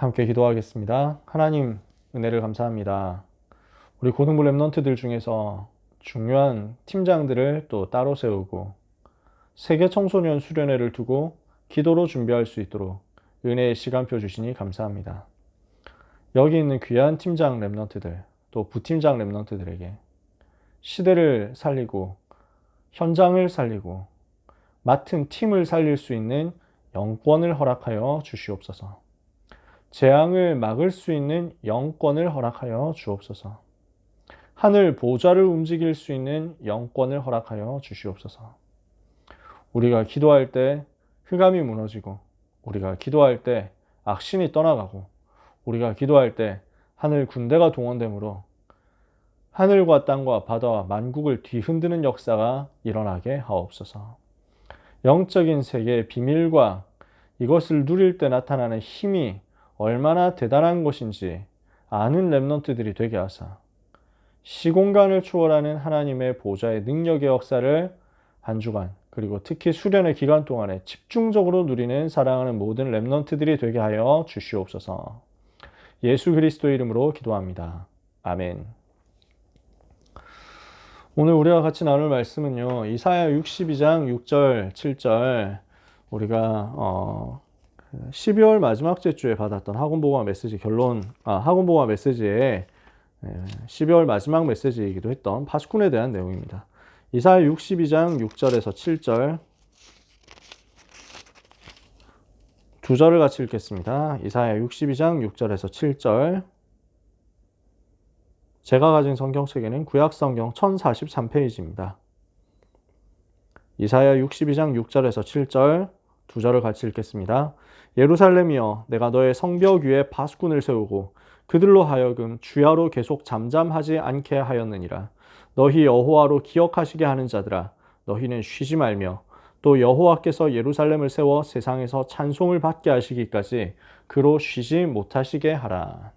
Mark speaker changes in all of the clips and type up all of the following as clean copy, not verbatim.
Speaker 1: 함께 기도하겠습니다. 하나님, 은혜를 감사합니다. 우리 고등부 랩런트들 중에서 중요한 팀장들을 또 따로 세우고 세계 청소년 수련회를 두고 기도로 준비할 수 있도록 은혜의 시간표 주시니 감사합니다. 여기 있는 귀한 팀장 랩런트들, 또 부팀장 랩런트들에게 시대를 살리고 현장을 살리고 맡은 팀을 살릴 수 있는 영권을 허락하여 주시옵소서. 재앙을 막을 수 있는 영권을 허락하여 주옵소서. 하늘 보좌를 움직일 수 있는 영권을 허락하여 주시옵소서. 우리가 기도할 때 흑암이 무너지고, 우리가 기도할 때 악신이 떠나가고, 우리가 기도할 때 하늘 군대가 동원되므로 하늘과 땅과 바다와 만국을 뒤흔드는 역사가 일어나게 하옵소서. 영적인 세계의 비밀과 이것을 누릴 때 나타나는 힘이 얼마나 대단한 것인지 아는 랩런트들이 되게 하사 시공간을 초월하는 하나님의 보좌의 능력의 역사를 한 주간 그리고 특히 수련의 기간 동안에 집중적으로 누리는 사랑하는 모든 랩런트들이 되게 하여 주시옵소서. 예수 그리스도의 이름으로 기도합니다. 아멘. 오늘 우리가 같이 나눌 말씀은요, 이사야 62장 6절 7절 우리가 12월 마지막 주에 받았던 학원보고와 메시지 학원보고와 메시지의 12월 마지막 메시지이기도 했던 파수꾼에 대한 내용입니다. 이사야 62장 6절에서 7절 두 절을 같이 읽겠습니다. 이사야 62장 6절에서 7절 제가 가진 성경책에는 구약성경 1043페이지입니다. 이사야 62장 6절에서 7절 두 절을 같이 읽겠습니다. 예루살렘이여, 내가 너의 성벽 위에 파수꾼을 세우고 그들로 하여금 주야로 계속 잠잠하지 않게 하였느니라. 너희 여호와로 기억하시게 하는 자들아, 너희는 쉬지 말며 또 여호와께서 예루살렘을 세워 세상에서 찬송을 받게 하시기까지 그로 쉬지 못하시게 하라.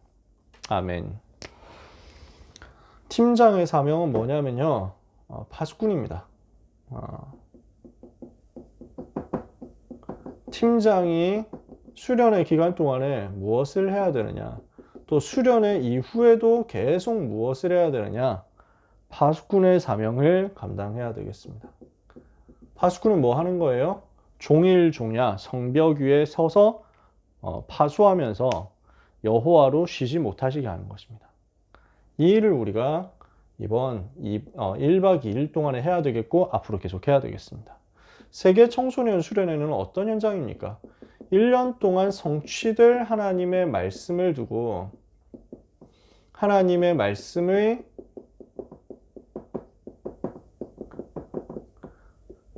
Speaker 1: 아멘. 팀장의 사명은 뭐냐면요, 파수꾼입니다. 팀장이 수련의 기간 동안에 무엇을 해야 되느냐, 또 수련의 이후에도 계속 무엇을 해야 되느냐, 파수꾼의 사명을 감당해야 되겠습니다. 파수꾼은 뭐 하는 거예요? 종일종야 성벽 위에 서서 파수하면서 여호와로 쉬지 못하시게 하는 것입니다. 이 일을 우리가 이번 1박 2일 동안에 해야 되겠고 앞으로 계속 해야 되겠습니다. 세계 청소년 수련회는 어떤 현장입니까? 1년 동안 성취될 하나님의 말씀을 두고 하나님의 말씀의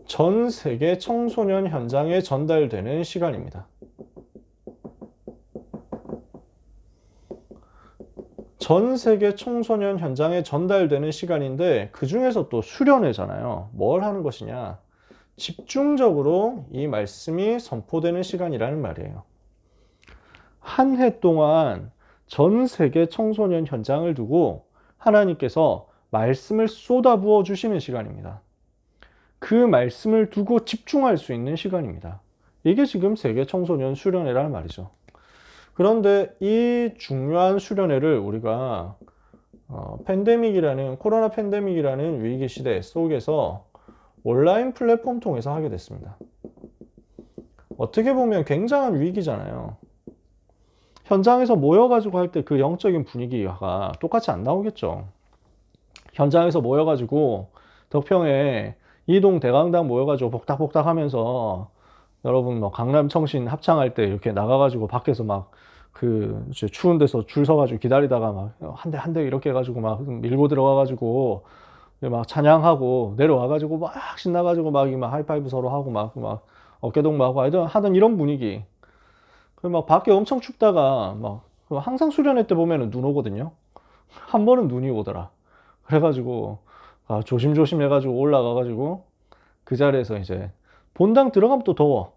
Speaker 1: 전 세계 청소년 현장에 전달되는 시간입니다. 전 세계 청소년 현장에 전달되는 시간인데 그 중에서 또 수련회잖아요. 뭘 하는 것이냐? 집중적으로 이 말씀이 선포되는 시간이라는 말이에요. 한 해 동안 전 세계 청소년 현장을 두고 하나님께서 말씀을 쏟아부어 주시는 시간입니다. 그 말씀을 두고 집중할 수 있는 시간입니다. 이게 지금 세계 청소년 수련회라는 말이죠. 그런데 이 중요한 수련회를 우리가 코로나 팬데믹이라는 위기 시대 속에서 온라인 플랫폼 통해서 하게 됐습니다. 어떻게 보면 굉장한 위기잖아요. 현장에서 모여가지고 할 때 그 영적인 분위기가 똑같이 안 나오겠죠. 현장에서 모여가지고 덕평에 이동 대강당 모여가지고 복닥복닥 하면서 여러분 뭐 강남 청신 합창할 때 이렇게 나가가지고 밖에서 막 추운 데서 줄 서가지고 기다리다가 막 한 대 이렇게 해가지고 막 밀고 들어가가지고 막 찬양하고 내려와가지고 막 신나가지고 막 하이파이브 서로 하고 막 어깨동무하고 하던 이런 분위기. 막 밖에 엄청 춥다가 막 항상 수련회 때 보면은 눈 오거든요. 한 번은 눈이 오더라. 그래가지고 조심조심 해가지고 올라가가지고 그 자리에서 이제 본당 들어가면 또 더워.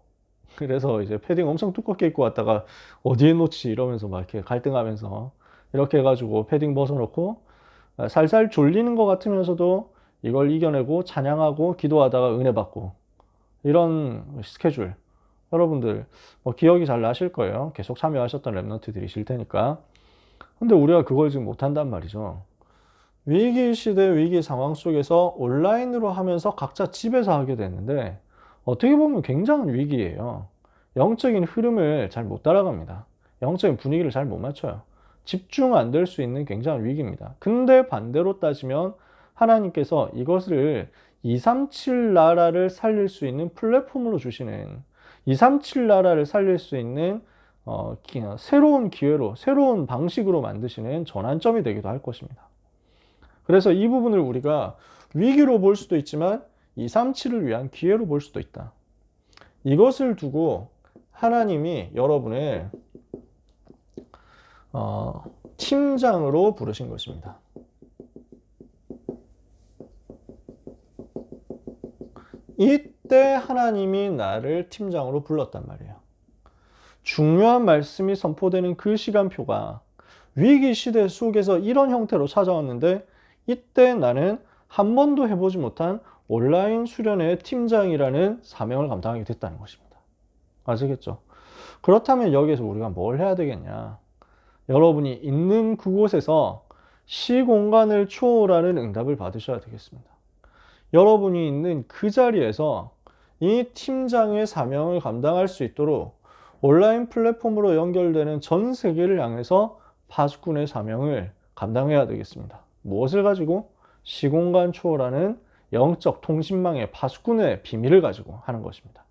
Speaker 1: 그래서 이제 패딩 엄청 두껍게 입고 왔다가 어디에 놓지 이러면서 막 이렇게 갈등하면서 이렇게 해가지고 패딩 벗어놓고 살살 졸리는 것 같으면서도 이걸 이겨내고 찬양하고 기도하다가 은혜 받고 이런 스케줄. 여러분들 뭐 기억이 잘 나실 거예요. 계속 참여하셨던 랩런트들이실 테니까. 근데 우리가 그걸 지금 못한단 말이죠. 위기 시대, 위기 상황 속에서 온라인으로 하면서 각자 집에서 하게 됐는데 어떻게 보면 굉장한 위기예요. 영적인 흐름을 잘 못 따라갑니다. 영적인 분위기를 잘 못 맞춰요. 집중 안 될 수 있는 굉장한 위기입니다. 근데 반대로 따지면 하나님께서 이것을 237 나라를 살릴 수 있는 플랫폼으로 주시는 237 나라를 살릴 수 있는 새로운 기회로, 새로운 방식으로 만드시는 전환점이 되기도 할 것입니다. 그래서 이 부분을 우리가 위기로 볼 수도 있지만 237을 위한 기회로 볼 수도 있다. 이것을 두고 하나님이 여러분을 팀장으로 부르신 것입니다. 이때 하나님이 나를 팀장으로 불렀단 말이에요. 중요한 말씀이 선포되는 그 시간표가 위기 시대 속에서 이런 형태로 찾아왔는데 이때 나는 한 번도 해보지 못한 온라인 수련회 팀장이라는 사명을 감당하게 됐다는 것입니다. 아시겠죠? 그렇다면 여기에서 우리가 뭘 해야 되겠냐? 여러분이 있는 그곳에서 시공간을 초월하는 응답을 받으셔야 되겠습니다. 여러분이 있는 그 자리에서 이 팀장의 사명을 감당할 수 있도록 온라인 플랫폼으로 연결되는 전 세계를 향해서 파수꾼의 사명을 감당해야 되겠습니다. 무엇을 가지고? 시공간 초월하는 영적 통신망의 파수꾼의 비밀을 가지고 하는 것입니다.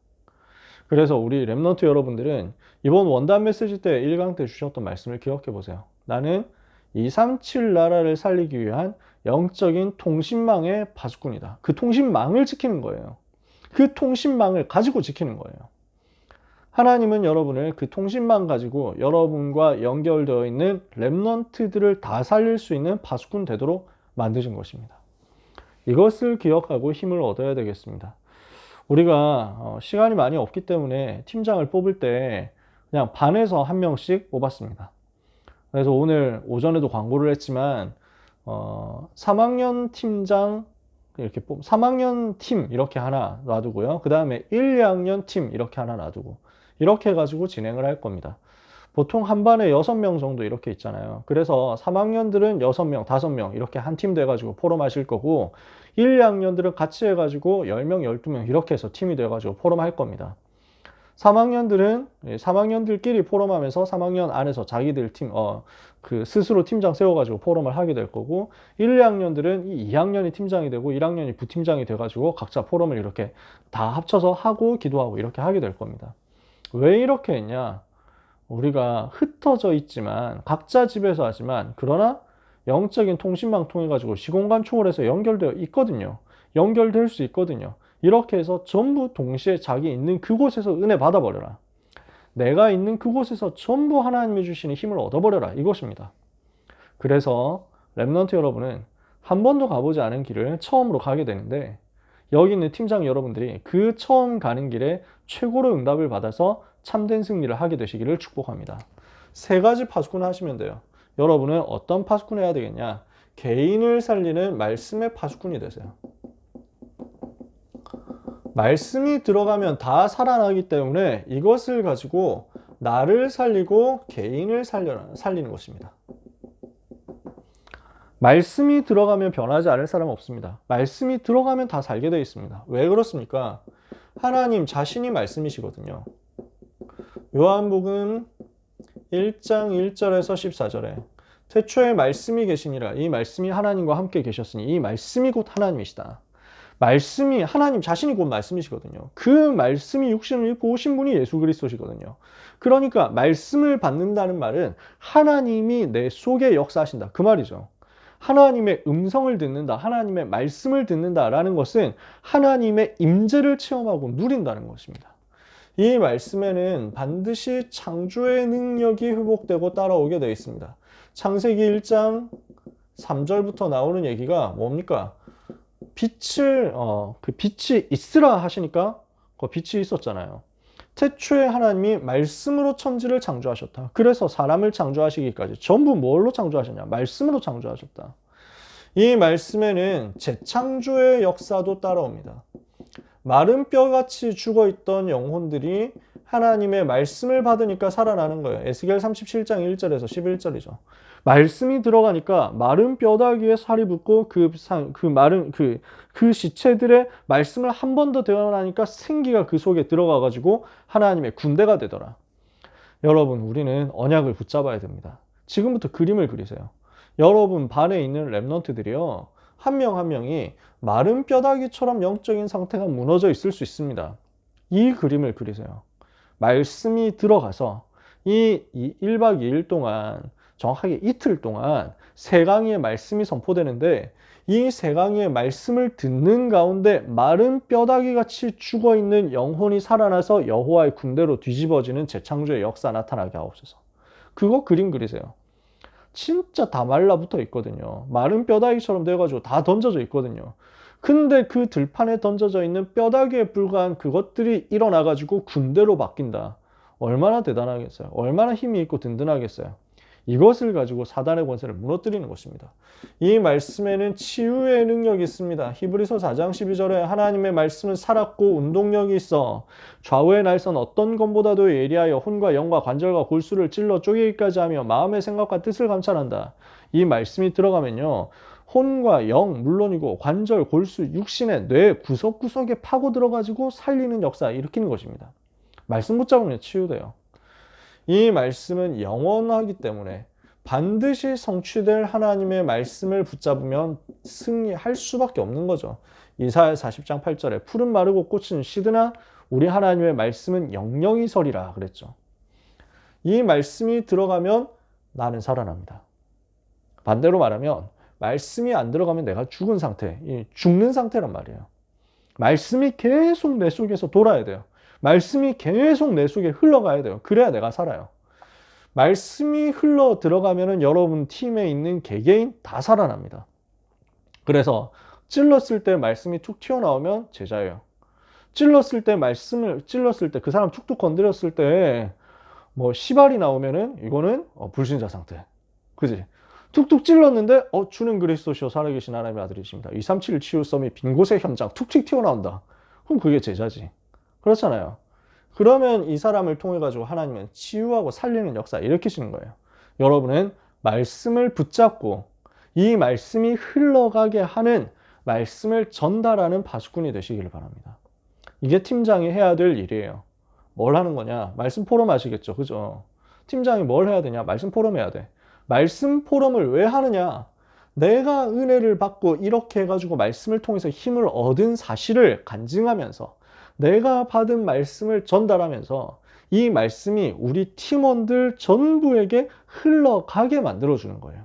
Speaker 1: 그래서 우리 랩런트 여러분들은 이번 원단 메시지 때 1강 때 주셨던 말씀을 기억해 보세요. 나는 237 나라를 살리기 위한 영적인 통신망의 파수꾼이다. 그 통신망을 지키는 거예요. 그 통신망을 가지고 지키는 거예요. 하나님은 여러분을 그 통신망 가지고 여러분과 연결되어 있는 랩런트들을 다 살릴 수 있는 파수꾼 되도록 만드신 것입니다. 이것을 기억하고 힘을 얻어야 되겠습니다. 우리가 시간이 많이 없기 때문에 팀장을 뽑을 때 그냥 반에서 한 명씩 뽑았습니다. 그래서 오늘 오전에도 광고를 했지만 3학년 팀장 이렇게 3학년 팀 이렇게 하나 놔두고요. 그 다음에 1, 2학년 팀 이렇게 하나 놔두고 이렇게 해가지고 진행을 할 겁니다. 보통 한 반에 6명 정도 이렇게 있잖아요. 그래서 3학년들은 6명, 5명 이렇게 한 팀 돼가지고 포럼 하실 거고 1, 2학년들은 같이 해가지고 10명, 12명 이렇게 해서 팀이 돼가지고 포럼 할 겁니다. 3학년들은 3학년들끼리 포럼하면서 3학년 안에서 자기들 팀, 스스로 팀장 세워가지고 포럼을 하게 될 거고 1, 2학년들은 이 2학년이 팀장이 되고 1학년이 부팀장이 돼가지고 각자 포럼을 이렇게 다 합쳐서 하고 기도하고 이렇게 하게 될 겁니다. 왜 이렇게 했냐? 우리가 흩어져 있지만 각자 집에서 하지만 그러나 영적인 통신망 통해 가지고 시공간 초월해서 연결되어 있거든요. 연결될 수 있거든요. 이렇게 해서 전부 동시에 자기 있는 그곳에서 은혜 받아버려라. 내가 있는 그곳에서 전부 하나님이 주시는 힘을 얻어버려라. 이것입니다. 그래서 랩런트 여러분은 한 번도 가보지 않은 길을 처음으로 가게 되는데 여기 있는 팀장 여러분들이 그 처음 가는 길에 최고로 응답을 받아서 참된 승리를 하게 되시기를 축복합니다. 3가지 파수꾼을 하시면 돼요. 여러분은 어떤 파수꾼을 해야 되겠냐? 개인을 살리는 말씀의 파수꾼이 되세요. 말씀이 들어가면 다 살아나기 때문에 이것을 가지고 나를 살리고 개인을 살리는 것입니다. 말씀이 들어가면 변하지 않을 사람은 없습니다. 말씀이 들어가면 다 살게 되어 있습니다. 왜 그렇습니까? 하나님 자신이 말씀이시거든요. 요한복음 1장 1절에서 14절에 태초에 말씀이 계시니라. 이 말씀이 하나님과 함께 계셨으니 이 말씀이 곧 하나님이시다. 말씀이 하나님 자신이 곧 말씀이시거든요. 그 말씀이 육신을 입고 오신 분이 예수 그리스도시거든요. 그러니까 말씀을 받는다는 말은 하나님이 내 속에 역사하신다. 그 말이죠. 하나님의 음성을 듣는다, 하나님의 말씀을 듣는다라는 것은 하나님의 임재를 체험하고 누린다는 것입니다. 이 말씀에는 반드시 창조의 능력이 회복되고 따라오게 되어 있습니다. 창세기 1장 3절부터 나오는 얘기가 뭡니까? 빛이 있으라 하시니까 그 빛이 있었잖아요. 태초에 하나님이 말씀으로 천지를 창조하셨다. 그래서 사람을 창조하시기까지 전부 뭘로 창조하셨냐? 말씀으로 창조하셨다. 이 말씀에는 재창조의 역사도 따라옵니다. 마른 뼈같이 죽어있던 영혼들이 하나님의 말씀을 받으니까 살아나는 거예요. 에스겔 37장 1절에서 11절이죠. 말씀이 들어가니까 마른 뼈다귀에 살이 붙고 그 시체들의 말씀을 한 번 더 대언하니까 생기가 그 속에 들어가가지고 하나님의 군대가 되더라. 여러분, 우리는 언약을 붙잡아야 됩니다. 지금부터 그림을 그리세요. 여러분 반에 있는 렘넌트들이요, 한 명 한 명이 마른 뼈다귀처럼 영적인 상태가 무너져 있을 수 있습니다. 이 그림을 그리세요. 말씀이 들어가서 이 1박 2일 동안, 정확하게 이틀 동안 세 강의의 말씀이 선포되는데, 이 세 강의의 말씀을 듣는 가운데 마른 뼈다귀 같이 죽어있는 영혼이 살아나서 여호와의 군대로 뒤집어지는 재창조의 역사 나타나게 하옵소서. 그거 그림 그리세요. 진짜 다 말라붙어 있거든요. 마른 뼈다귀처럼 돼가지고 다 던져져 있거든요. 근데 그 들판에 던져져 있는 뼈다귀에 불과한 그것들이 일어나가지고 군대로 바뀐다. 얼마나 대단하겠어요? 얼마나 힘이 있고 든든하겠어요? 이것을 가지고 사단의 권세를 무너뜨리는 것입니다. 이 말씀에는 치유의 능력이 있습니다. 히브리서 4장 12절에 하나님의 말씀은 살았고 운동력이 있어 좌우의 날선 어떤 것보다도 예리하여 혼과 영과 관절과 골수를 찔러 쪼개기까지 하며 마음의 생각과 뜻을 감찰한다. 이 말씀이 들어가면요, 혼과 영 물론이고 관절, 골수, 육신의 뇌 구석구석에 파고 들어가지고 살리는 역사 일으키는 것입니다. 말씀 붙잡으면 치유돼요. 이 말씀은 영원하기 때문에 반드시 성취될 하나님의 말씀을 붙잡으면 승리할 수밖에 없는 거죠. 이사야 40장 8절에 풀은 마르고 꽃은 시드나 우리 하나님의 말씀은 영영이 서리라 그랬죠. 이 말씀이 들어가면 나는 살아납니다. 반대로 말하면 말씀이 안 들어가면 내가 죽은 상태, 죽는 상태란 말이에요. 말씀이 계속 내 속에서 돌아야 돼요. 말씀이 계속 내 속에 흘러가야 돼요. 그래야 내가 살아요. 말씀이 흘러 들어가면은 여러분 팀에 있는 개개인 다 살아납니다. 그래서 찔렀을 때 말씀이 툭 튀어나오면 제자예요. 찔렀을 때 그 사람 툭툭 건드렸을 때 뭐 시발이 나오면은 이거는 불신자 상태. 그지? 툭툭 찔렀는데 주는 그리스도시요 살아계신 하나님의 아들이십니다. 237 치유 썸이 빈 곳의 현장 툭툭 튀어나온다. 그럼 그게 제자지. 그렇잖아요. 그러면 이 사람을 통해 가지고 하나님은 치유하고 살리는 역사 일으키시는 거예요. 여러분은 말씀을 붙잡고 이 말씀이 흘러가게 하는 말씀을 전달하는 파수꾼이 되시기를 바랍니다. 이게 팀장이 해야 될 일이에요. 뭘 하는 거냐? 말씀 포럼 하시겠죠. 그죠? 팀장이 뭘 해야 되냐? 말씀 포럼 해야 돼. 말씀 포럼을 왜 하느냐? 내가 은혜를 받고 이렇게 해가지고 말씀을 통해서 힘을 얻은 사실을 간증하면서 내가 받은 말씀을 전달하면서 이 말씀이 우리 팀원들 전부에게 흘러가게 만들어주는 거예요.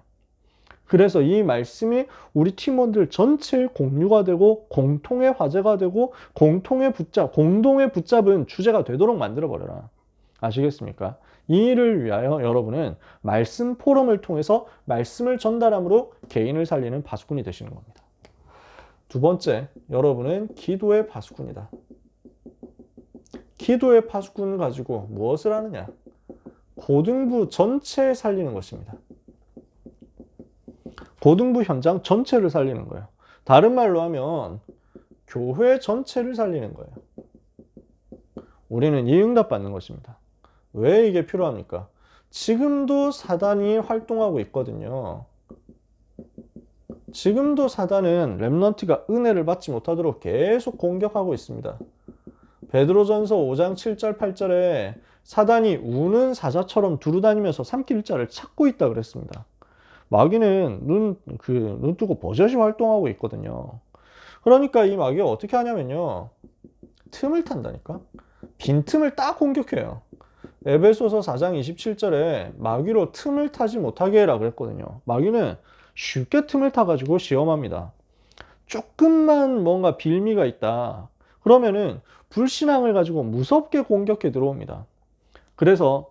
Speaker 1: 그래서 이 말씀이 우리 팀원들 전체의 공유가 되고 공통의 화제가 되고 공동에 붙잡은 주제가 되도록 만들어버려라. 아시겠습니까? 이 일을 위하여 여러분은 말씀 포럼을 통해서 말씀을 전달함으로 개인을 살리는 파수꾼이 되시는 겁니다. 두 번째, 여러분은 기도의 파수꾼이다. 기도의 파수꾼을 가지고 무엇을 하느냐? 고등부 전체에 살리는 것입니다. 고등부 현장 전체를 살리는 거예요. 다른 말로 하면 교회 전체를 살리는 거예요. 우리는 이 응답 받는 것입니다. 왜 이게 필요합니까? 지금도 사단이 활동하고 있거든요. 지금도 사단은 렘넌트가 은혜를 받지 못하도록 계속 공격하고 있습니다. 베드로전서 5장 7절 8절에 사단이 우는 사자처럼 두루다니면서 삼킬 자를 찾고 있다 그랬습니다. 마귀는 눈 뜨고 버젓이 활동하고 있거든요. 그러니까 이 마귀가 어떻게 하냐면요, 틈을 탄다니까? 빈틈을 딱 공격해요. 에베소서 4장 27절에 마귀로 틈을 타지 못하게 해라 그랬거든요. 마귀는 쉽게 틈을 타가지고 시험합니다. 조금만 뭔가 빌미가 있다 그러면은 불신앙을 가지고 무섭게 공격해 들어옵니다. 그래서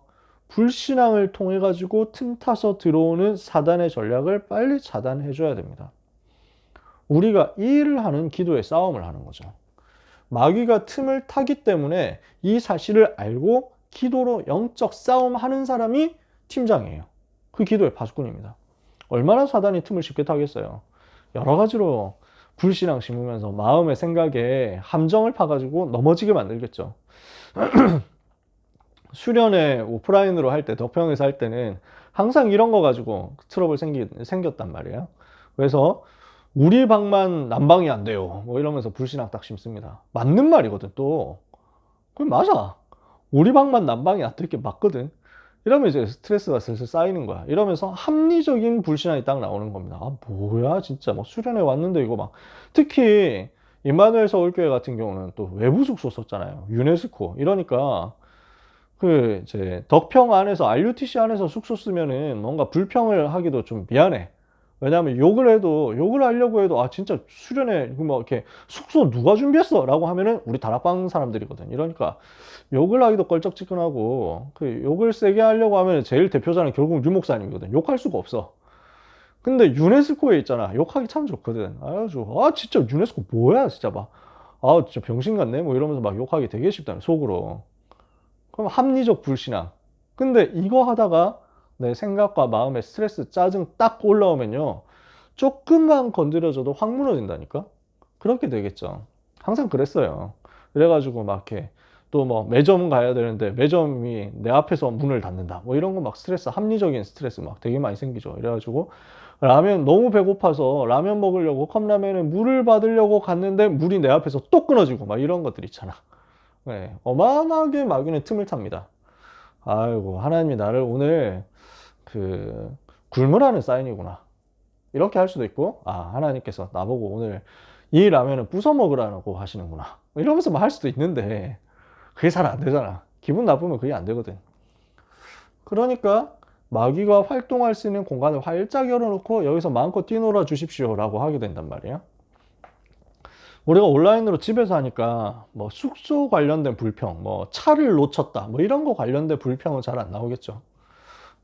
Speaker 1: 불신앙을 통해 가지고 틈타서 들어오는 사단의 전략을 빨리 차단해 줘야 됩니다. 우리가 이 일을 하는 기도의 싸움을 하는 거죠. 마귀가 틈을 타기 때문에 이 사실을 알고 기도로 영적 싸움하는 사람이 팀장이에요. 그 기도의 파수꾼입니다. 얼마나 사단이 틈을 쉽게 타겠어요. 여러 가지로 불신앙 심으면서 마음의 생각에 함정을 파가지고 넘어지게 만들겠죠. 수련회 오프라인으로 할 때, 덕평에서 할 때는 항상 이런 거 가지고 트러블 생겼단 말이에요. 그래서 우리 방만 난방이 안 돼요. 뭐 이러면서 불신앙 딱 심습니다. 맞는 말이거든, 또. 그럼 맞아. 우리 방만 난방이 안 될 게 맞거든. 이러면 이제 스트레스가 슬슬 쌓이는 거야. 이러면서 합리적인 불신앙이 딱 나오는 겁니다. 아, 뭐야, 진짜. 뭐 수련회 왔는데 이거 막. 특히, 임마누엘 서울교회 같은 경우는 또 외부 숙소 썼잖아요. 유네스코. 이러니까, 그, 이제, 덕평 안에서, RUTC 안에서 숙소 쓰면은 뭔가 불평을 하기도 좀 미안해. 왜냐하면 욕을 하려고 해도, 아, 진짜 수련회, 뭐, 이렇게 숙소 누가 준비했어? 라고 하면은 우리 다락방 사람들이거든. 이러니까 욕을 하기도 껄쩍지근하고, 그 욕을 세게 하려고 하면 제일 대표자는 결국 유 목사님이거든. 욕할 수가 없어. 근데 유네스코에 있잖아. 욕하기 참 좋거든. 아, 진짜 유네스코 뭐야? 진짜 막. 아, 진짜 병신 같네? 뭐 이러면서 막 욕하기 되게 쉽다. 속으로. 그럼 합리적 불신앙. 근데 이거 하다가 내 생각과 마음에 스트레스, 짜증 딱 올라오면요. 조금만 건드려줘도 확 무너진다니까? 그렇게 되겠죠. 항상 그랬어요. 그래가지고 막 이렇게 또 뭐 매점 가야 되는데 매점이 내 앞에서 문을 닫는다. 뭐 이런 거 막 스트레스, 합리적인 스트레스 막 되게 많이 생기죠. 그래가지고 라면 너무 배고파서 라면 먹으려고 컵라면에 물을 받으려고 갔는데 물이 내 앞에서 또 끊어지고 막 이런 것들 있잖아. 네, 어마어마하게 마귀는 틈을 탑니다. 아이고, 하나님이 나를 오늘 그 굶으라는 사인이구나. 이렇게 할 수도 있고, 아, 하나님께서 나보고 오늘 이 라면은 부숴 먹으라고 하시는구나. 이러면서 뭐 할 수도 있는데, 그게 잘 안 되잖아. 기분 나쁘면 그게 안 되거든. 그러니까 마귀가 활동할 수 있는 공간을 활짝 열어놓고 여기서 마음껏 뛰놀아 주십시오라고 하게 된단 말이에요. 우리가 온라인으로 집에서 하니까 뭐 숙소 관련된 불평, 뭐 차를 놓쳤다, 뭐 이런 거 관련된 불평은 잘 안 나오겠죠.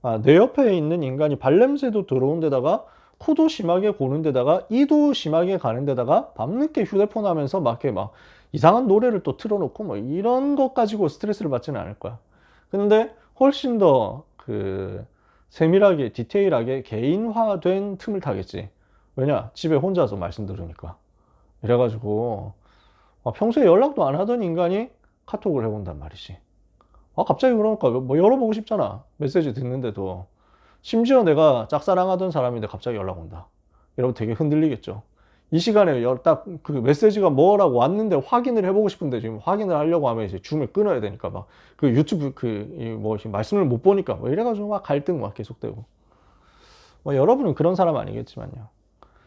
Speaker 1: 아, 내 옆에 있는 인간이 발냄새도 들어온 데다가 코도 심하게 고는 데다가 이도 심하게 가는 데다가 밤늦게 휴대폰 하면서 막 이렇게 막 이상한 노래를 또 틀어놓고 뭐 이런 것 가지고 스트레스를 받지는 않을 거야. 근데 훨씬 더 그 세밀하게 디테일하게 개인화된 틈을 타겠지. 왜냐? 집에 혼자서 말씀 들으니까. 이래가지고 평소에 연락도 안 하던 인간이 카톡을 해본단 말이지. 아, 갑자기 그러니까 뭐 열어보고 싶잖아. 메시지 듣는데도. 심지어 내가 짝사랑하던 사람인데 갑자기 연락 온다. 여러분 되게 흔들리겠죠. 이 시간에 딱 그 메시지가 뭐라고 왔는데 확인을 해보고 싶은데 지금 확인을 하려고 하면 이제 줌을 끊어야 되니까 막 그 유튜브 뭐 말씀을 못 보니까 뭐 이래가지고 막 갈등 막 계속되고. 뭐 여러분은 그런 사람 아니겠지만요.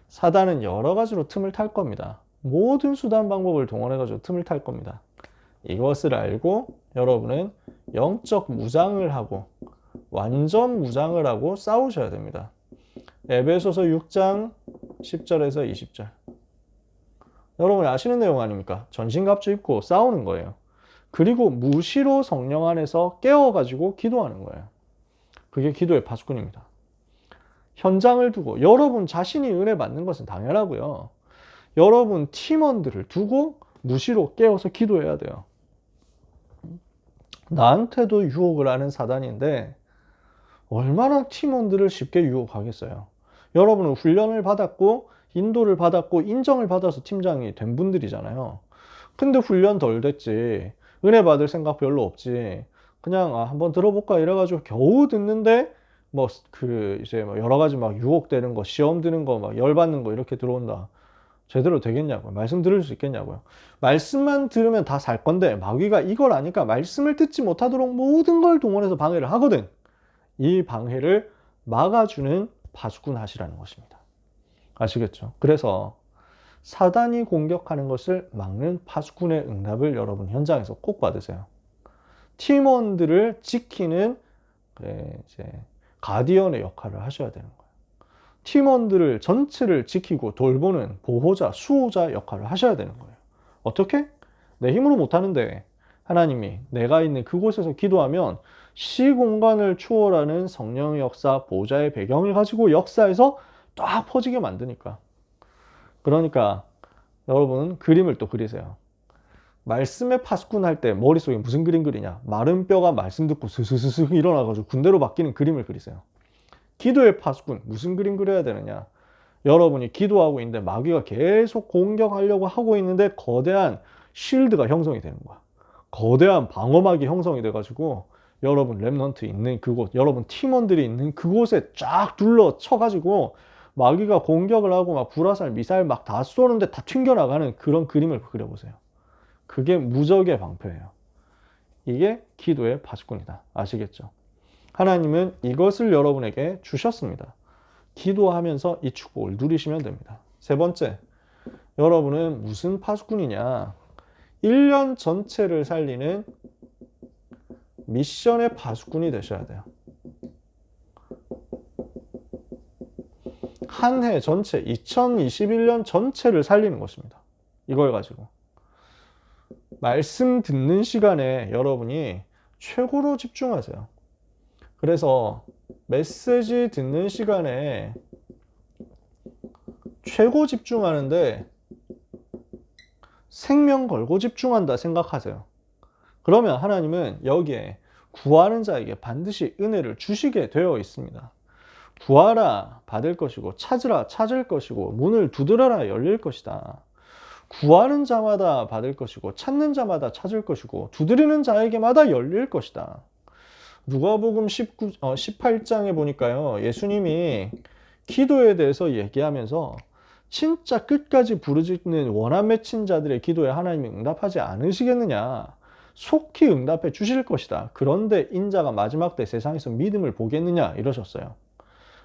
Speaker 1: 사단은 여러 가지로 틈을 탈 겁니다. 모든 수단 방법을 동원해가지고 틈을 탈 겁니다. 이것을 알고 여러분은 영적 무장을 하고 완전 무장을 하고 싸우셔야 됩니다. 에베소서 6장 10절에서 20절. 여러분이 아시는 내용 아닙니까? 전신갑주 입고 싸우는 거예요. 그리고 무시로 성령 안에서 깨워가지고 기도하는 거예요. 그게 기도의 파수꾼입니다. 현장을 두고 여러분 자신이 은혜 받는 것은 당연하고요. 여러분 팀원들을 두고 무시로 깨워서 기도해야 돼요. 나한테도 유혹을 하는 사단인데 얼마나 팀원들을 쉽게 유혹하겠어요. 여러분은 훈련을 받았고 인도를 받았고 인정을 받아서 팀장이 된 분들이잖아요. 근데 훈련 덜 됐지. 은혜 받을 생각 별로 없지. 그냥 한번 들어볼까 이래가지고 겨우 듣는데 뭐 이제 뭐 여러 가지 막 유혹되는 거, 시험 드는 거, 막 열받는 거 이렇게 들어온다. 제대로 되겠냐고요. 말씀 들을 수 있겠냐고요. 말씀만 들으면 다 살 건데 마귀가 이걸 아니까 말씀을 듣지 못하도록 모든 걸 동원해서 방해를 하거든. 이 방해를 막아주는 파수꾼 하시라는 것입니다. 아시겠죠? 그래서 사단이 공격하는 것을 막는 파수꾼의 응답을 여러분 현장에서 꼭 받으세요. 팀원들을 지키는 이제 가디언의 역할을 하셔야 되는 거예요. 팀원들을 전체를 지키고 돌보는 보호자, 수호자 역할을 하셔야 되는 거예요. 어떻게? 내 힘으로 못하는데 하나님이 내가 있는 그곳에서 기도하면 시공간을 초월하는 성령의 역사, 보좌의 배경을 가지고 역사에서 딱 퍼지게 만드니까. 그러니까 여러분 그림을 또 그리세요. 말씀의 파수꾼 할 때 머릿속에 무슨 그림 그리냐? 마른 뼈가 말씀 듣고 스스스스 일어나가지고 군대로 바뀌는 그림을 그리세요. 기도의 파수꾼 무슨 그림 그려야 되느냐? 여러분이 기도하고 있는데 마귀가 계속 공격하려고 하고 있는데 거대한 실드가 형성이 되는 거야. 거대한 방어막이 형성이 돼가지고 여러분 랩넌트 있는 그곳, 여러분 팀원들이 있는 그곳에 쫙 둘러 쳐가지고 마귀가 공격을 하고 막 불화살, 미사일 막 다 쏘는데 다 튕겨나가는 그런 그림을 그려보세요. 그게 무적의 방패예요. 이게 기도의 파수꾼이다. 아시겠죠? 하나님은 이것을 여러분에게 주셨습니다. 기도하면서 이 축복을 누리시면 됩니다. 세 번째, 여러분은 무슨 파수꾼이냐? 1년 전체를 살리는 미션의 파수꾼이 되셔야 돼요. 한 해 전체, 2021년 전체를 살리는 것입니다. 이걸 가지고. 말씀 듣는 시간에 여러분이 최고로 집중하세요. 그래서 메시지 듣는 시간에 최고 집중하는데 생명 걸고 집중한다 생각하세요. 그러면 하나님은 여기에 구하는 자에게 반드시 은혜를 주시게 되어 있습니다. 구하라 받을 것이고 찾으라 찾을 것이고 문을 두드려라 열릴 것이다. 구하는 자마다 받을 것이고 찾는 자마다 찾을 것이고 두드리는 자에게마다 열릴 것이다. 누가복음 18장에 보니까요. 예수님이 기도에 대해서 얘기하면서 진짜 끝까지 부르짖는 원한 맺힌 자들의 기도에 하나님이 응답하지 않으시겠느냐. 속히 응답해 주실 것이다. 그런데 인자가 마지막 때 세상에서 믿음을 보겠느냐 이러셨어요.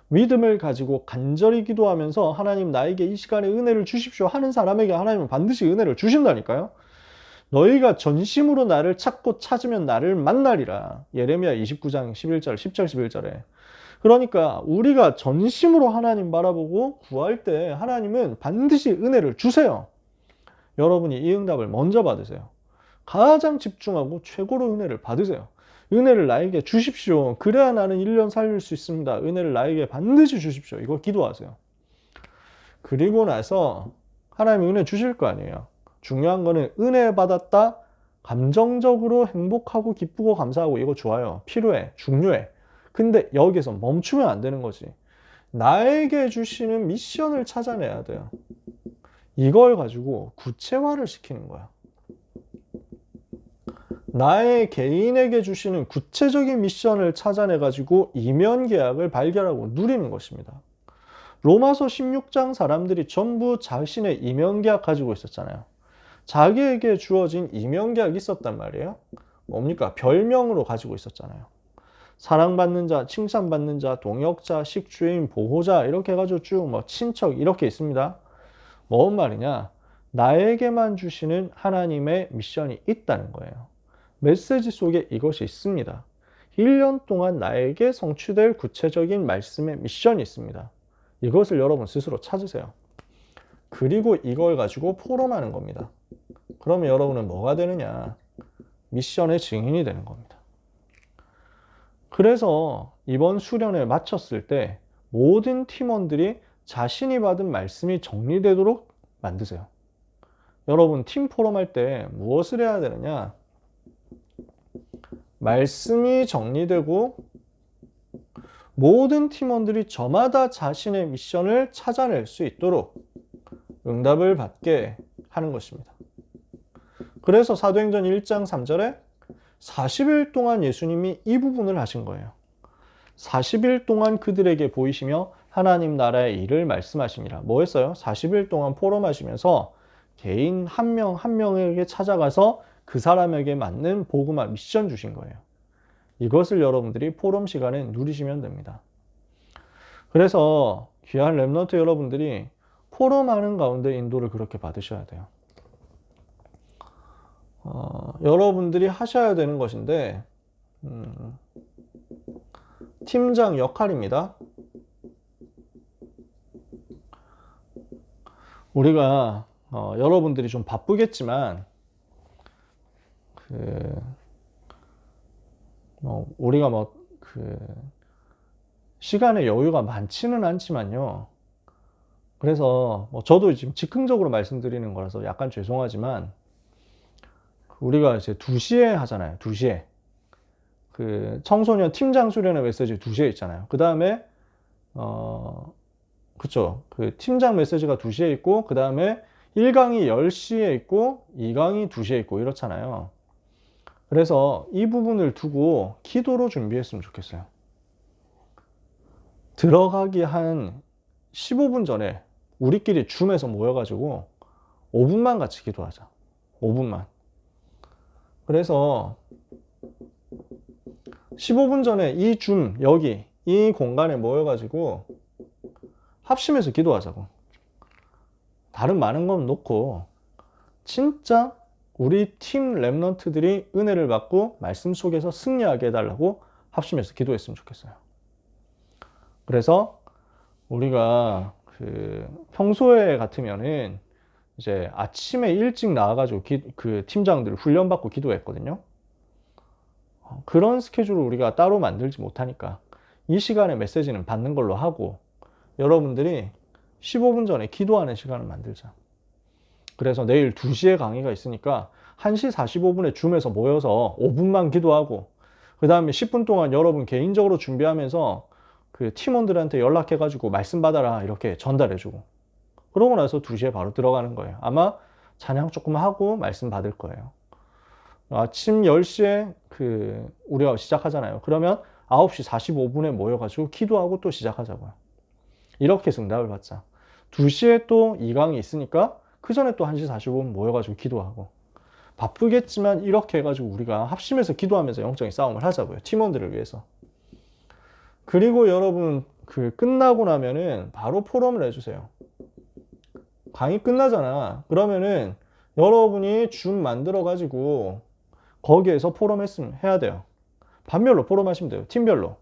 Speaker 1: 믿음을 가지고 간절히 기도하면서 하나님 나에게 이 시간에 은혜를 주십시오 하는 사람에게 하나님은 반드시 은혜를 주신다니까요. 너희가 전심으로 나를 찾고 찾으면 나를 만나리라. 예레미야 29장 11절, 10절, 11절에. 그러니까 우리가 전심으로 하나님 바라보고 구할 때 하나님은 반드시 은혜를 주세요. 여러분이 이 응답을 먼저 받으세요. 가장 집중하고 최고로 은혜를 받으세요. 은혜를 나에게 주십시오. 그래야 나는 1년 살릴 수 있습니다. 은혜를 나에게 반드시 주십시오. 이거 기도하세요. 그리고 나서 하나님이 은혜 주실 거 아니에요. 중요한 거는 은혜 받았다. 감정적으로 행복하고 기쁘고 감사하고 이거 좋아요. 필요해. 중요해. 근데 여기서 멈추면 안 되는 거지. 나에게 주시는 미션을 찾아내야 돼요. 이걸 가지고 구체화를 시키는 거야. 나의 개인에게 주시는 구체적인 미션을 찾아내 가지고 이면 계약을 발견하고 누리는 것입니다. 로마서 16장 사람들이 전부 자신의 이면 계약 가지고 있었잖아요. 자기에게 주어진 이면 계약이 있었단 말이에요. 뭡니까? 별명으로 가지고 있었잖아요. 사랑받는 자, 칭찬받는 자, 동역자, 식주인, 보호자 이렇게 해가지고 쭉 뭐 친척 이렇게 있습니다. 뭔 말이냐? 나에게만 주시는 하나님의 미션이 있다는 거예요. 메시지 속에 이것이 있습니다. 1년 동안 나에게 성취될 구체적인 말씀의 미션이 있습니다. 이것을 여러분 스스로 찾으세요. 그리고 이걸 가지고 포럼하는 겁니다. 그러면 여러분은 뭐가 되느냐? 미션의 증인이 되는 겁니다. 그래서 이번 수련을 마쳤을 때 모든 팀원들이 자신이 받은 말씀이 정리되도록 만드세요. 여러분 팀 포럼할 때 무엇을 해야 되느냐? 말씀이 정리되고 모든 팀원들이 저마다 자신의 미션을 찾아낼 수 있도록 응답을 받게 하는 것입니다. 그래서 사도행전 1장 3절에 40일 동안 예수님이 이 부분을 하신 거예요. 40일 동안 그들에게 보이시며 하나님 나라의 일을 말씀하시니라. 뭐 했어요? 40일 동안 포럼하시면서 개인 한 명 한 명에게 찾아가서 그 사람에게 맞는 복음화 미션 주신 거예요. 이것을 여러분들이 포럼 시간에 누리시면 됩니다. 그래서 귀한 랩넌트 여러분들이 포럼하는 가운데 인도를 그렇게 받으셔야 돼요. 여러분들이 하셔야 되는 것인데 팀장 역할입니다. 우리가 여러분들이 좀 바쁘겠지만 우리가 시간의 여유가 많지는 않지만요. 그래서 저도 지금 즉흥적으로 말씀드리는 거라서 약간 죄송하지만 우리가 이제 2시에 하잖아요. 2시에. 그 청소년 팀장 수련회 메시지 2시에 있잖아요. 그 다음에 그쵸? 그 팀장 메시지가 2시에 있고, 그 다음에 1강이 10시에 있고, 2강이 2시에 있고, 이렇잖아요. 그래서 이 부분을 두고 기도로 준비했으면 좋겠어요. 들어가기 한 15분 전에 우리끼리 줌에서 모여가지고 5분만 같이 기도하자. 5분만. 그래서 15분 전에 이 줌, 여기, 이 공간에 모여가지고 합심해서 기도하자고. 다른 많은 건 놓고 진짜 우리 팀 랩런트들이 은혜를 받고 말씀 속에서 승리하게 해달라고 합심해서 기도했으면 좋겠어요. 그래서 우리가 평소에 같으면은 이제 아침에 일찍 나와가지고 그 팀장들 훈련받고 기도했거든요. 그런 스케줄을 우리가 따로 만들지 못하니까 이 시간에 메시지는 받는 걸로 하고 여러분들이 15분 전에 기도하는 시간을 만들자. 그래서 내일 2시에 강의가 있으니까 1시 45분에 줌에서 모여서 5분만 기도하고 그 다음에 10분 동안 여러분 개인적으로 준비하면서 그 팀원들한테 연락해가지고 말씀 받아라 이렇게 전달해주고 그러고 나서 2시에 바로 들어가는 거예요. 아마 찬양 조금 하고 말씀 받을 거예요. 아침 10시에 우리가 시작하잖아요. 그러면 9시 45분에 모여가지고 기도하고 또 시작하자고요. 이렇게 응답을 받자. 2시에 또 2강이 있으니까 그 전에 또 1시 45분 모여가지고 기도하고 바쁘겠지만 이렇게 해가지고 우리가 합심해서 기도하면서 영적인 싸움을 하자고요. 팀원들을 위해서. 그리고 여러분 끝나고 나면은 바로 포럼을 해주세요. 강의 끝나잖아. 그러면은 여러분이 줌 만들어가지고 거기에서 포럼 해야 돼요. 반별로 포럼 하시면 돼요. 팀별로.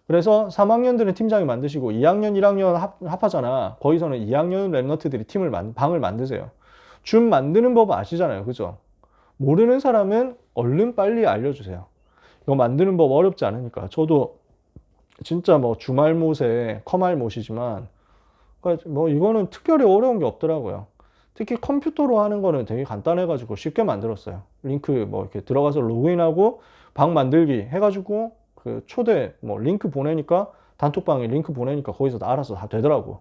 Speaker 1: 그래서 3학년들은 팀장이 만드시고 2학년, 1학년 합하잖아. 거기서는 2학년 랩너트들이 방을 만드세요. 줌 만드는 법 아시잖아요. 그죠? 모르는 사람은 얼른 빨리 알려주세요. 이거 만드는 법 어렵지 않으니까. 저도 진짜 뭐 주말못에 커말못이지만 뭐 이거는 특별히 어려운 게 없더라고요. 특히 컴퓨터로 하는 거는 되게 간단해가지고 쉽게 만들었어요. 링크 뭐 이렇게 들어가서 로그인하고 방 만들기 해가지고 초대 뭐 링크 보내니까 단톡방에 링크 보내니까 거기서 알아서 다 되더라고.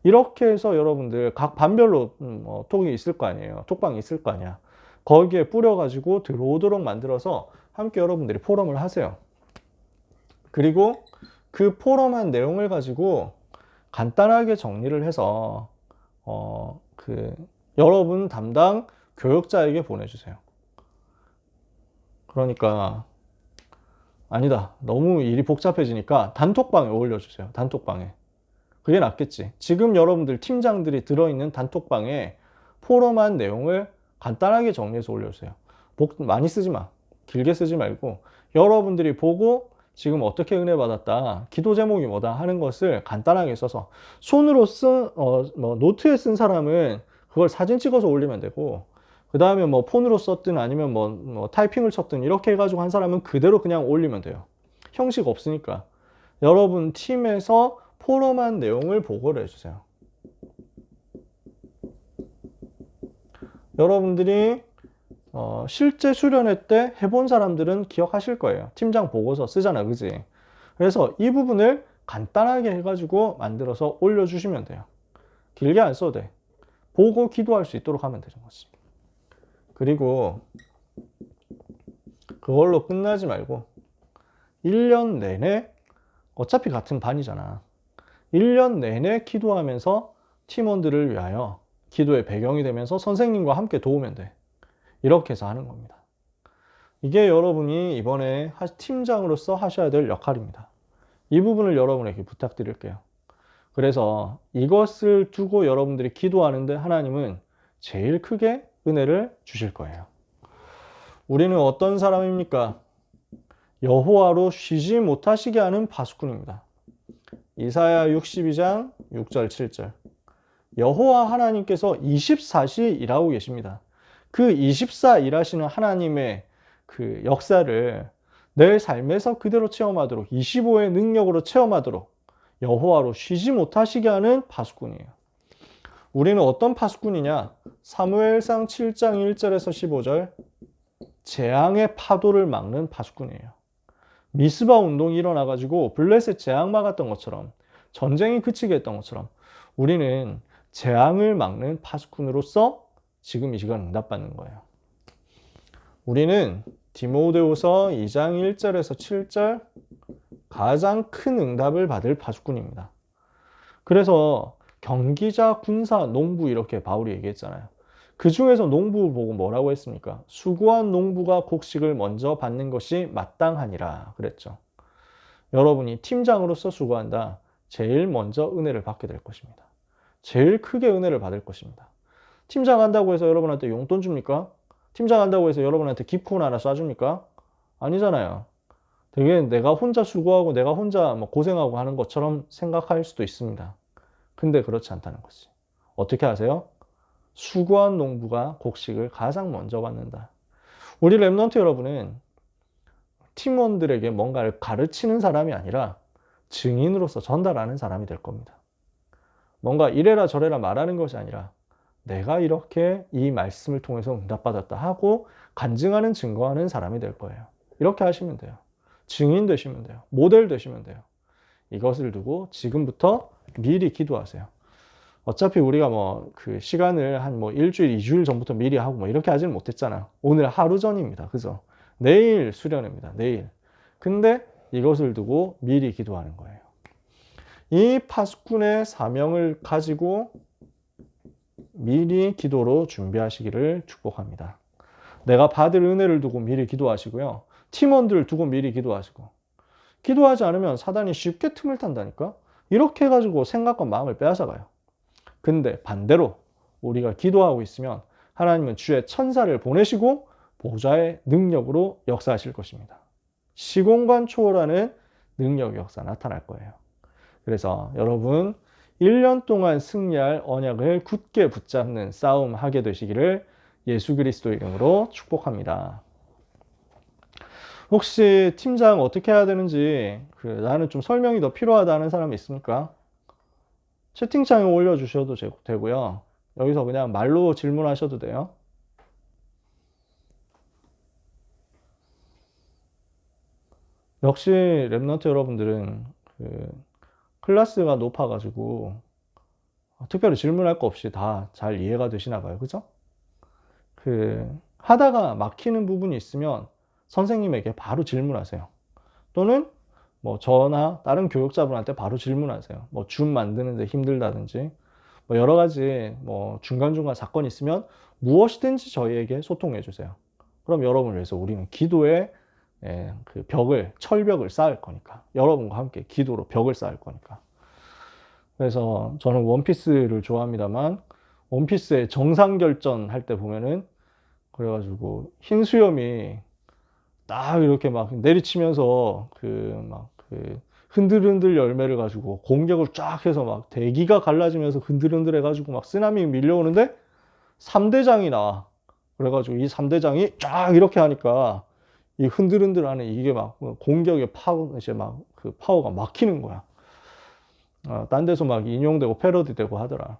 Speaker 1: 이렇게 해서 여러분들 각 반별로 톡이 있을 거 아니에요. 톡방이 있을 거 아니야. 거기에 뿌려가지고 들어오도록 만들어서 함께 여러분들이 포럼을 하세요. 그리고 그 포럼한 내용을 가지고 간단하게 정리를 해서 여러분 담당 교육자에게 보내주세요. 그러니까 아니다. 너무 일이 복잡해지니까 단톡방에 올려주세요. 단톡방에. 그게 낫겠지. 지금 여러분들 팀장들이 들어있는 단톡방에 포럼한 내용을 간단하게 정리해서 올려주세요. 많이 쓰지 마. 길게 쓰지 말고 여러분들이 보고 지금 어떻게 은혜 받았다, 기도 제목이 뭐다 하는 것을 간단하게 써서 손으로 노트에 쓴 사람은 그걸 사진 찍어서 올리면 되고 그 다음에 뭐 폰으로 썼든 아니면 뭐 타이핑을 쳤든 이렇게 해가지고 한 사람은 그대로 그냥 올리면 돼요. 형식 없으니까. 여러분 팀에서 포럼한 내용을 보고를 해주세요. 여러분들이 실제 수련회 때 해본 사람들은 기억하실 거예요. 팀장 보고서 쓰잖아, 그지? 그래서 이 부분을 간단하게 해가지고 만들어서 올려주시면 돼요. 길게 안 써도 돼. 보고 기도할 수 있도록 하면 되는 거지. 그리고 그걸로 끝나지 말고 1년 내내 어차피 같은 반이잖아. 1년 내내 기도하면서 팀원들을 위하여 기도의 배경이 되면서 선생님과 함께 도우면 돼. 이렇게 해서 하는 겁니다. 이게 여러분이 이번에 팀장으로서 하셔야 될 역할입니다. 이 부분을 여러분에게 부탁드릴게요. 그래서 이것을 두고 여러분들이 기도하는데 하나님은 제일 크게 은혜를 주실 거예요. 우리는 어떤 사람입니까? 여호와로 쉬지 못하시게 하는 파수꾼입니다. 이사야 62장 6절 7절. 여호와 하나님께서 24시 일하고 계십니다. 그 24 일하시는 하나님의 그 역사를 내 삶에서 그대로 체험하도록 25의 능력으로 체험하도록 여호와로 쉬지 못하시게 하는 파수꾼이에요. 우리는 어떤 파수꾼이냐? 사무엘상 7장 1절에서 15절 재앙의 파도를 막는 파수꾼이에요. 미스바 운동이 일어나가지고 블레셋 재앙 막았던 것처럼 전쟁이 그치게 했던 것처럼 우리는 재앙을 막는 파수꾼으로서 지금 이 시간 응답받는 거예요. 우리는 디모데후서 2장 1절에서 7절 가장 큰 응답을 받을 파수꾼입니다. 그래서 경기자, 군사, 농부 이렇게 바울이 얘기했잖아요. 그 중에서 농부 보고 뭐라고 했습니까? 수고한 농부가 곡식을 먼저 받는 것이 마땅하니라 그랬죠. 여러분이 팀장으로서 수고한다. 제일 먼저 은혜를 받게 될 것입니다. 제일 크게 은혜를 받을 것입니다. 팀장 한다고 해서 여러분한테 용돈 줍니까? 팀장 한다고 해서 여러분한테 기프콘 하나 쏴줍니까? 아니잖아요. 되게 내가 혼자 수고하고 내가 혼자 뭐 고생하고 하는 것처럼 생각할 수도 있습니다. 근데 그렇지 않다는 거지. 어떻게 하세요? 수고한 농부가 곡식을 가장 먼저 받는다. 우리 랩넌트 여러분은 팀원들에게 뭔가를 가르치는 사람이 아니라 증인으로서 전달하는 사람이 될 겁니다. 뭔가 이래라 저래라 말하는 것이 아니라 내가 이렇게 이 말씀을 통해서 응답받았다 하고 간증하는 증거하는 사람이 될 거예요. 이렇게 하시면 돼요. 증인 되시면 돼요. 모델 되시면 돼요. 이것을 두고 지금부터 미리 기도하세요. 어차피 우리가 뭐 그 시간을 한 뭐 일주일, 2주일 전부터 미리 하고 뭐 이렇게 하지는 못했잖아요. 오늘 하루 전입니다. 그죠? 내일 수련회입니다. 내일. 근데 이것을 두고 미리 기도하는 거예요. 이 파수꾼의 사명을 가지고 미리 기도로 준비하시기를 축복합니다. 내가 받을 은혜를 두고 미리 기도하시고요. 팀원들을 두고 미리 기도하시고. 기도하지 않으면 사단이 쉽게 틈을 탄다니까? 이렇게 해가지고 생각과 마음을 빼앗아가요. 근데 반대로 우리가 기도하고 있으면 하나님은 주의 천사를 보내시고 보좌의 능력으로 역사하실 것입니다. 시공간 초월하는 능력 역사 나타날 거예요. 그래서 여러분 1년 동안 승리할 언약을 굳게 붙잡는 싸움 하게 되시기를 예수 그리스도 이름으로 축복합니다. 혹시 팀장 어떻게 해야 되는지 나는 좀 설명이 더 필요하다는 사람이 있습니까? 채팅창에 올려주셔도 되고요. 여기서 그냥 말로 질문하셔도 돼요. 역시 랩넌트 여러분들은 클래스가 높아가지고 특별히 질문할 거 없이 다 잘 이해가 되시나 봐요. 그죠? 하다가 막히는 부분이 있으면 선생님에게 바로 질문하세요. 또는 뭐 저나 다른 교육자분한테 바로 질문하세요. 뭐 줌 만드는데 힘들다든지 뭐 여러 가지 뭐 중간중간 사건이 있으면 무엇이든지 저희에게 소통해 주세요. 그럼 여러분을 위해서 우리는 기도의 그 벽을, 철벽을 쌓을 거니까. 여러분과 함께 기도로 벽을 쌓을 거니까. 그래서 저는 원피스를 좋아합니다만 원피스의 정상결전 할 때 보면은 그래가지고 흰 수염이 딱 이렇게 막 내리치면서 흔들흔들 열매를 가지고 공격을 쫙 해서 막 대기가 갈라지면서 흔들흔들 해가지고 막 쓰나미 밀려오는데 3대장이 나와. 그래가지고 이 3대장이 쫙 이렇게 하니까 이 흔들흔들하는 이게 막 공격의 파워, 이제 막 그 파워가 막히는 거야. 딴 데서 막 인용되고 패러디되고 하더라.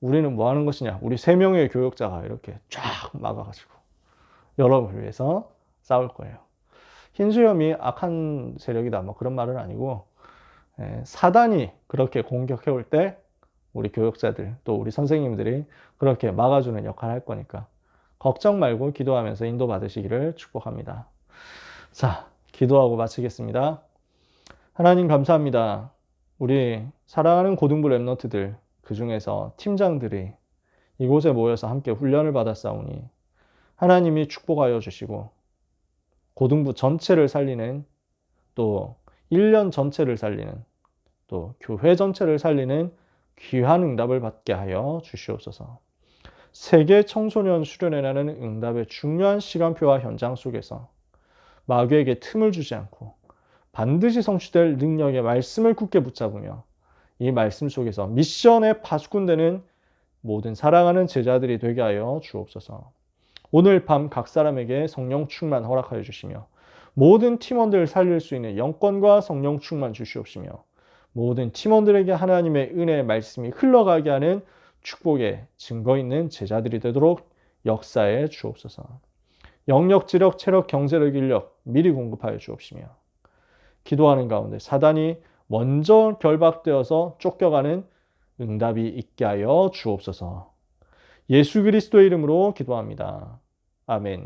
Speaker 1: 우리는 뭐 하는 것이냐? 우리 3명의 교역자가 이렇게 쫙 막아가지고 여러분을 위해서 싸울 거예요. 흰수염이 악한 세력이다 뭐 그런 말은 아니고 사단이 그렇게 공격해 올 때 우리 교역자들 또 우리 선생님들이 그렇게 막아주는 역할을 할 거니까 걱정 말고 기도하면서 인도 받으시기를 축복합니다. 자, 기도하고 마치겠습니다. 하나님 감사합니다. 우리 사랑하는 고등부 랩너트들 그 중에서 팀장들이 이곳에 모여서 함께 훈련을 받았사오니 하나님이 축복하여 주시고 고등부 전체를 살리는 또 1년 전체를 살리는 또 교회 전체를 살리는 귀한 응답을 받게 하여 주시옵소서. 세계 청소년 수련회라는 응답의 중요한 시간표와 현장 속에서 마귀에게 틈을 주지 않고 반드시 성취될 능력의 말씀을 굳게 붙잡으며 이 말씀 속에서 미션의 파수꾼 되는 모든 사랑하는 제자들이 되게 하여 주옵소서. 오늘 밤 각 사람에게 성령 충만 허락하여 주시며 모든 팀원들을 살릴 수 있는 영권과 성령 충만 주시옵시며 모든 팀원들에게 하나님의 은혜의 말씀이 흘러가게 하는 축복의 증거 있는 제자들이 되도록 역사해 주옵소서. 영역, 지력, 체력, 경제력, 인력 미리 공급하여 주옵시며 기도하는 가운데 사단이 먼저 결박되어서 쫓겨가는 응답이 있게 하여 주옵소서. 예수 그리스도의 이름으로 기도합니다. 아멘.